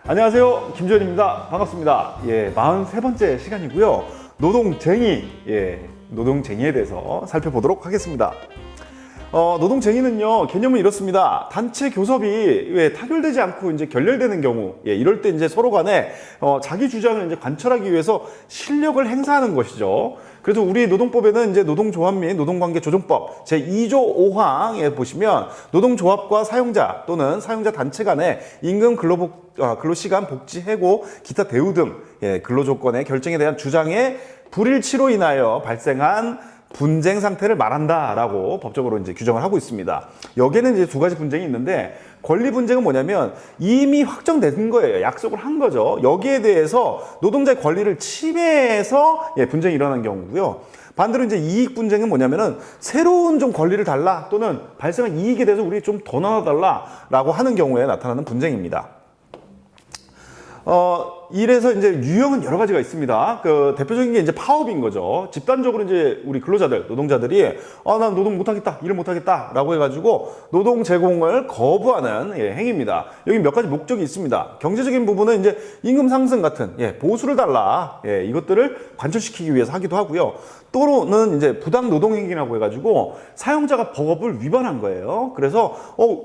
안녕하세요, 김주현입니다. 반갑습니다. 43번째 시간이고요. 노동쟁이에 대해서 살펴보도록 하겠습니다. 노동쟁이는요, 개념은 이렇습니다. 단체 교섭이 타결되지 않고 이제 결렬되는 경우, 이럴 때 이제 서로 간에 자기 주장을 이제 관철하기 위해서 실력을 행사하는 것이죠. 그래서 우리 노동법에는 이제 노동조합 및 노동관계조정법 제2조 5항에 보시면 노동조합과 사용자 또는 사용자 단체 간의 임금 근로시간 복지 해고 기타 대우 등 근로조건의 결정에 대한 주장의 불일치로 인하여 발생한 분쟁 상태를 말한다라고 법적으로 이제 규정을 하고 있습니다. 여기에는 이제 두 가지 분쟁이 있는데, 권리 분쟁은 뭐냐면 이미 확정된 거예요. 약속을 한 거죠. 여기에 대해서 노동자의 권리를 침해해서 분쟁이 일어난 경우고요. 반대로 이제 이익 분쟁은 뭐냐면은 새로운 좀 권리를 달라 또는 발생한 이익에 대해서 우리 좀 더 나눠달라라고 하는 경우에 나타나는 분쟁입니다. 이래서 이제 유형은 여러 가지가 있습니다. 대표적인 게 이제 파업인 거죠. 집단적으로 이제 우리 근로자들, 노동자들이 난 노동 못하겠다, 일을 못하겠다 라고 해가지고 노동 제공을 거부하는 행위입니다. 여기 몇 가지 목적이 있습니다. 경제적인 부분은 이제 임금 상승 같은 보수를 달라, 이것들을 관철시키기 위해서 하기도 하고요. 또는 이제 부당 노동 행위라고 해가지고 사용자가 법을 위반한 거예요. 그래서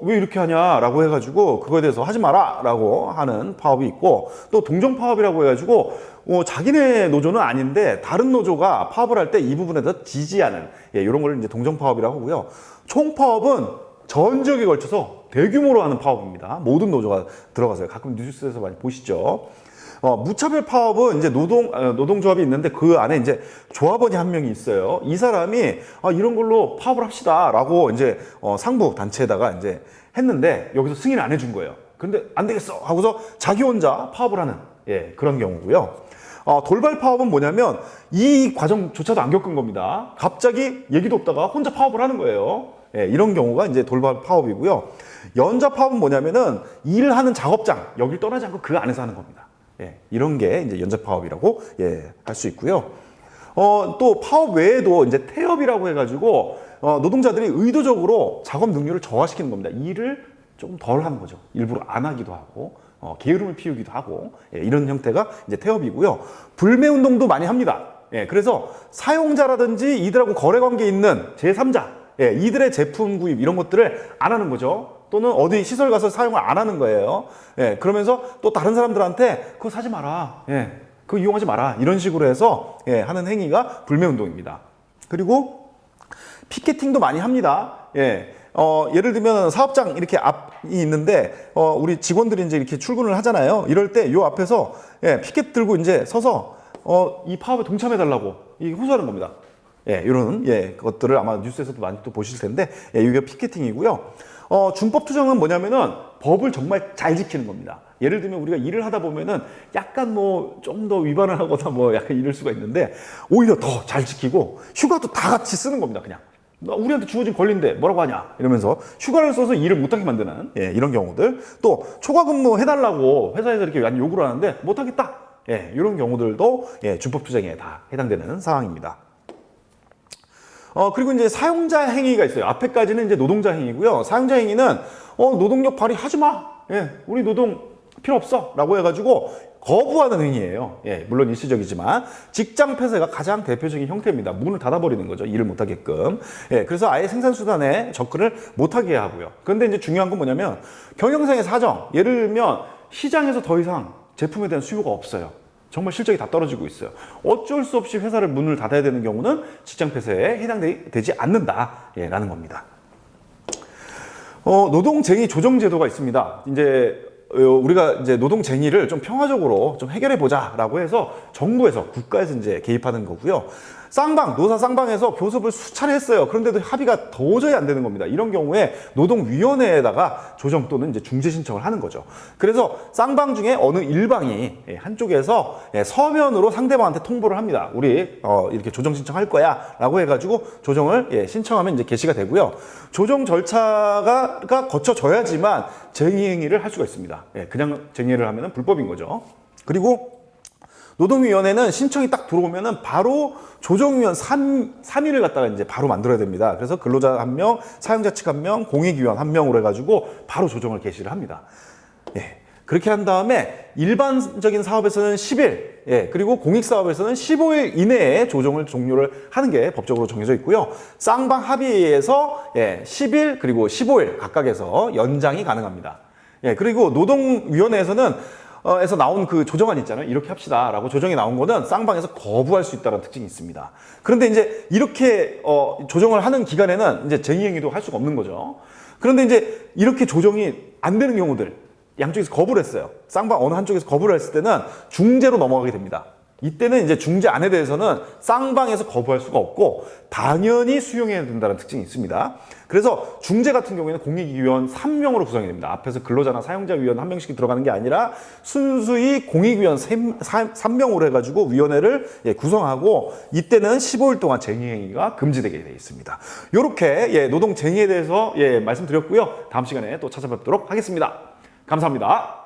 왜 이렇게 하냐라고 해가지고 그거에 대해서 하지 마라라고 하는 파업이 있고, 또 동정 파업이라고 해가지고 자기네 노조는 아닌데 다른 노조가 파업을 할 때 이 부분에 대해서 지지하는 이런 걸 이제 동정 파업이라고 하고요. 총 파업은 전 지역에 걸쳐서 대규모로 하는 파업입니다. 모든 노조가 들어가서요. 가끔 뉴스에서 많이 보시죠. 무차별 파업은 이제 노동조합이 있는데 그 안에 이제 조합원이 한 명이 있어요. 이 사람이 이런 걸로 파업을 합시다라고 이제 상부 단체에다가 이제 했는데 여기서 승인을 안 해준 거예요. 근데 안 되겠어 하고서 자기 혼자 파업을 하는 그런 경우고요. 돌발 파업은 뭐냐면 이 과정조차도 안 겪은 겁니다. 갑자기 얘기도 없다가 혼자 파업을 하는 거예요. 이런 경우가 이제 돌발 파업이고요. 연자 파업은 뭐냐면은 일을 하는 작업장 여기를 떠나지 않고 그 안에서 하는 겁니다. 이런 게 이제 연자 파업이라고 할 수 있고요. 또 파업 외에도 이제 태업이라고 해가지고 노동자들이 의도적으로 작업 능률을 저하시키는 겁니다. 일을 조금 덜 하는 거죠. 일부러 안 하기도 하고 게으름을 피우기도 하고 이런 형태가 이제 태업이고요. 불매 운동도 많이 합니다. 그래서 사용자라든지 이들하고 거래 관계에 있는 제3자 이들의 제품 구입 이런 것들을 안 하는 거죠. 또는 어디 시설 가서 사용을 안 하는 거예요. 그러면서 또 다른 사람들한테 그거 사지 마라, 그거 이용하지 마라 이런 식으로 해서 하는 행위가 불매 운동입니다. 그리고 피켓팅도 많이 합니다. 예를 들면 사업장 이렇게 앞이 있는데 우리 직원들이 이제 이렇게 출근을 하잖아요. 이럴 때 요 앞에서 피켓 들고 이제 서서 이 파업에 동참해 달라고 호소하는 겁니다. 이런 것들을 아마 뉴스에서도 많이 또 보실 텐데 이게 피켓팅이고요. 준법 투정은 뭐냐면은 법을 정말 잘 지키는 겁니다. 예를 들면 우리가 일을 하다 보면은 약간 좀 더 위반을 하거나 약간 이럴 수가 있는데 오히려 더 잘 지키고 휴가도 다 같이 쓰는 겁니다. 그냥 우리한테 주어진 권리인데 뭐라고 하냐 이러면서 휴가를 써서 일을 못하게 만드는 이런 경우들, 또 초과 근무 해달라고 회사에서 이렇게 요구를 하는데 못하겠다 이런 경우들도 준법 투쟁에 다 해당되는 상황입니다. 그리고 이제 사용자 행위가 있어요. 앞에까지는 이제 노동자 행위고요. 사용자 행위는 노동력 발휘하지 마, 우리 노동 필요 없어 라고 해가지고 거부하는 행위예요. 물론 일시적이지만 직장 폐쇄가 가장 대표적인 형태입니다. 문을 닫아버리는 거죠. 일을 못하게끔. 그래서 아예 생산수단에 접근을 못하게 하고요. 그런데 이제 중요한 건 뭐냐면 경영상의 사정, 예를 들면 시장에서 더 이상 제품에 대한 수요가 없어요. 정말 실적이 다 떨어지고 있어요. 어쩔 수 없이 회사를 문을 닫아야 되는 경우는 직장 폐쇄에 해당되지 않는다라는 겁니다. 노동쟁의 조정제도가 있습니다. 이제 우리가 이제 노동쟁의를 좀 평화적으로 좀 해결해 보자라고 해서 정부에서 국가에서 이제 개입하는 거고요. 노사 쌍방에서 교섭을 수차례 했어요. 그런데도 합의가 도저히 안 되는 겁니다. 이런 경우에 노동위원회에다가 조정 또는 이제 중재 신청을 하는 거죠. 그래서 쌍방 중에 어느 일방이 한쪽에서 서면으로 상대방한테 통보를 합니다. 우리 이렇게 조정 신청할 거야라고 해가지고 조정을 신청하면 이제 개시가 되고요. 조정 절차가 거쳐져야지만 쟁의 행위를 할 수가 있습니다. 그냥 쟁의를 하면 불법인 거죠. 그리고 노동위원회는 신청이 딱 들어오면은 바로 조정위원 3인을 갖다가 이제 바로 만들어야 됩니다. 그래서 근로자 1명, 사용자 측 1명, 공익위원 1명으로 해가지고 바로 조정을 개시를 합니다. 그렇게 한 다음에 일반적인 사업에서는 10일, 예, 그리고 공익사업에서는 15일 이내에 조정을 종료를 하는 게 법적으로 정해져 있고요. 쌍방 합의에 의해서 10일 그리고 15일 각각에서 연장이 가능합니다. 예, 그리고 노동위원회에서는 에서 나온 그 조정안 있잖아요. 이렇게 합시다라고 조정이 나온 거는 쌍방에서 거부할 수 있다는 특징이 있습니다. 그런데 이제 이렇게 조정을 하는 기간에는 이제 쟁의행위도 할 수가 없는 거죠. 그런데 이제 이렇게 조정이 안 되는 경우들, 양쪽에서 거부를 했어요. 쌍방 어느 한쪽에서 거부를 했을 때는 중재로 넘어가게 됩니다. 이때는 이제 중재안에 대해서는 쌍방에서 거부할 수가 없고 당연히 수용해야 된다는 특징이 있습니다. 그래서 중재 같은 경우에는 공익위원 3명으로 구성이 됩니다. 앞에서 근로자나 사용자 위원 1명씩 들어가는 게 아니라 순수히 공익위원 3명으로 해가지고 위원회를 구성하고 이때는 15일 동안 쟁의행위가 금지되게 되어 있습니다. 이렇게 노동쟁의에 대해서 말씀드렸고요. 다음 시간에 또 찾아뵙도록 하겠습니다. 감사합니다.